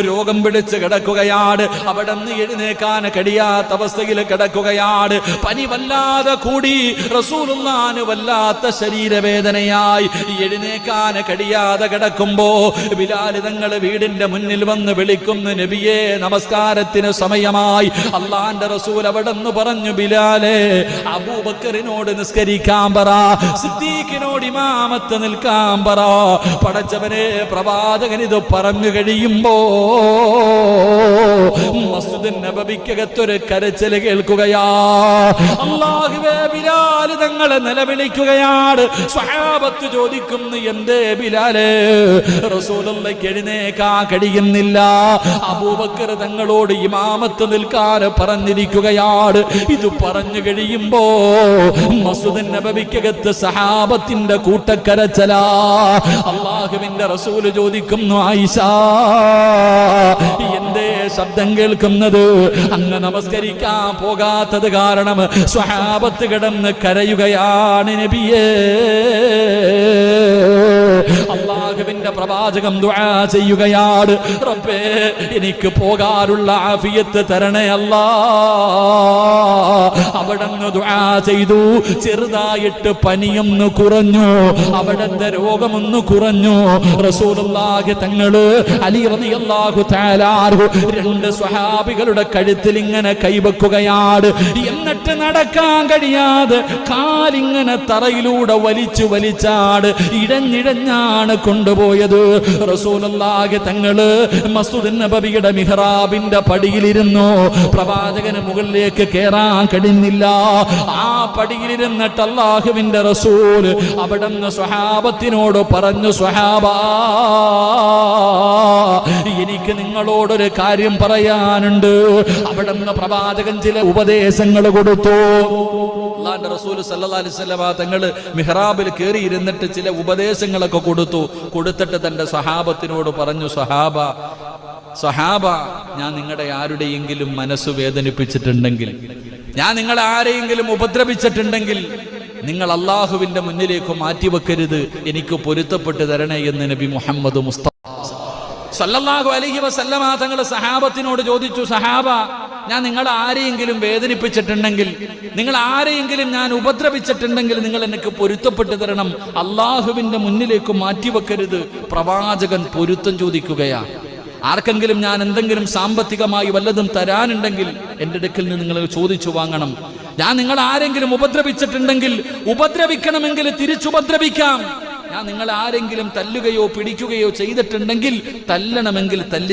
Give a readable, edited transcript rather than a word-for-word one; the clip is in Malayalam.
രോഗം പിടിച്ച് കിടക്കുകയാണ്. അവിടെ നിന്ന് എഴുന്നേക്കാൻ കഴിയാത്ത അവസ്ഥയിൽ കിടക്കുകയാണ്. പനി വല്ലാതെ കൂടി, റസൂലുള്ളാഹിന് വല്ലാത്ത ശരീരവേദനയായി, എഴുന്നേക്കാൻ കഴിയാതെ കിടക്കുമ്പോ ബിലാൽ തങ്ങൾ വീടിന്റെ മുന്നിൽ വന്ന് വിളിക്കുന്നു, നബിയേ നമസ്കാരത്തിന് സമയമായി. അള്ളാന്റെ റസൂൽ അവിടെ നിന്ന് പറഞ്ഞു, ബിലാലെ അബൂബക്കറിനോട് നിസ്കരിക്കാൻ പറ, സിദ്ദീഖിനോട് ഇമാമത്ത് നിൽക്കാൻ പറ. പടച്ചവനെ, പ്രവാചകൻ ഇത് പറഞ്ഞു കഴിയുമ്പോ മസ്ജിദ് നബവിക്കകത്തൊരു കരച്ചിൽ കേൾക്കുകയാ. അല്ലാഹുവേ, ബിലാൽ തങ്ങളെ നിലവിളിക്കുകയാണ്. സ്വഹാബത്ത് ചോദിക്കുന്നു, എന്തേ ബിലാലേ, റസൂലുള്ളാഹിക്ക് എഴുന്നേക്കാൻ കഴിയുന്നില്ല, അബൂബക്കർ തങ്ങളോട് ഇമാമത്ത് നിൽക്കാൻ പറഞ്ഞിരിക്കുകയാണ്. ഇത് പറഞ്ഞു കഴിയുമ്പോ മസ്ജിദ് നബവിക്കകത്ത് സഹാബത്തിന്റെ കൂട്ടക്കരച്ചലാ. അല്ലാഹുവിന്റെ റസൂൽ ചോദിക്കുന്നു, ആയിഷ എന്തേ ശബ്ദം കേൾക്കുന്നത്? അങ്ങ് നമസ്കരിക്കാൻ പോകാത്തത് കാരണം സ്വഹാബത്ത് കിടന്ന് കരയുകയാണ് നബിയേ. അല്ലാഹുവിന്റെ പ്രവാചകം ദുആ ചെയ്യുകയാണ്, റബ്ബേ എനിക്ക് പോകാനുള്ള ആഫിയത്ത് തരണേ അല്ലാ. അവിടുന്ന് ദുആ ചെയ്തു. ചെറുതായിട്ട് പനിയൊന്ന് കുറഞ്ഞു, അവിടുത്തെ രോഗമൊന്ന് കുറഞ്ഞു. റസൂലുള്ളാഹി തങ്ങള് അലി റളിയല്ലാഹു തആല അൻഹു രണ്ട് സ്വഹാബികളുടെ കഴുത്തിൽ ഇങ്ങനെ കൈവെക്കുകയാണ്. എന്നിട്ട് നടക്കാൻ കഴിയാതെ കാലിങ്ങനെ തറയിലൂടെ വലിച്ചാട് ഇഴഞ്ഞിഴഞ്ഞാണ് കൊണ്ടുപോയത്. റസൂലുള്ളാഹി തങ്ങള് മസ്ജിദ് നബവിയുടെ മിഹ്റാബിന്റെ പടിയിലിരുന്നു. പ്രവാചകന് മുകളിലേക്ക് കേറാൻ കഴിഞ്ഞില്ല. ആ പടിയിലിരുന്നിട്ട് അല്ലാഹുവിന്റെ റസൂൽ അവിടുന്ന് സ്വഹാബത്തിനോട് പറഞ്ഞു, സ്വഹാബാ, എനിക്ക് നിങ്ങളോടൊരു കാര്യം പറയാനുണ്ട്. അവിടുന്ന് പ്രവാചകൻ ചില ഉപദേശങ്ങൾ കൊടുത്തു. അല്ലാഹുവിന്റെ റസൂൽ സല്ലല്ലാഹു അലൈഹി വസല്ലം തങ്ങൾ മിഹ്റാബിൽ കയറി ഇരുന്നിട്ട് ചില ഉപദേശങ്ങളൊക്കെ കൊടുത്തിട്ട് തന്റെ സ്വഹാബത്തിനോട് പറഞ്ഞു, സ്വഹാബ, ഞാൻ നിങ്ങളുടെ ആരുടെയെങ്കിലും മനസ്സ് വേദനിപ്പിച്ചിട്ടുണ്ടെങ്കിൽ, ഞാൻ നിങ്ങളെ ആരെയെങ്കിലും ഉപദ്രവിച്ചിട്ടുണ്ടെങ്കിൽ നിങ്ങൾ അള്ളാഹുവിന്റെ മുന്നിലേക്ക് മാറ്റിവെക്കരുത്, എനിക്ക് പൊരുത്തപ്പെട്ട് തരണേ എന്ന് നബി മുഹമ്മദ് മുസ്തഫ സല്ലല്ലാഹു അലൈഹി വസല്ലമ തങ്ങൾ സഹാബത്തിനോട് ചോദിച്ചു, സഹാബ, ഞാൻ നിങ്ങളെ ആരെയെങ്കിലും വേദനിപ്പിച്ചിട്ടുണ്ടെങ്കിൽ, നിങ്ങൾ ആരെയെങ്കിലും ഞാൻ ഉപദ്രവിച്ചിട്ടുണ്ടെങ്കിൽ നിങ്ങൾ എനിക്ക് പൊരുത്തപ്പെട്ട് തരണം, അള്ളാഹുവിന്റെ മുന്നിലേക്ക് മാറ്റിവെക്കരുത്. പ്രവാചകൻ പൊരുത്തം ചോദിക്കുകയാ. ആർക്കെങ്കിലും ഞാൻ എന്തെങ്കിലും സാമ്പത്തികമായി വല്ലതും തരാനുണ്ടെങ്കിൽ എൻ്റെ അടുക്കൽ നിന്ന് നിങ്ങൾ ചോദിച്ചു വാങ്ങണം. ഞാൻ നിങ്ങൾ ആരെങ്കിലും ഉപദ്രവിച്ചിട്ടുണ്ടെങ്കിൽ, ഉപദ്രവിക്കണമെങ്കിൽ തിരിച്ചുപദ്രവിക്കാം. ഞാൻ നിങ്ങൾ ആരെങ്കിലും തല്ലുകയോ പിടിക്കുകയോ ചെയ്തിട്ടുണ്ടെങ്കിൽ, തല്ലണമെങ്കിൽ തല്ലി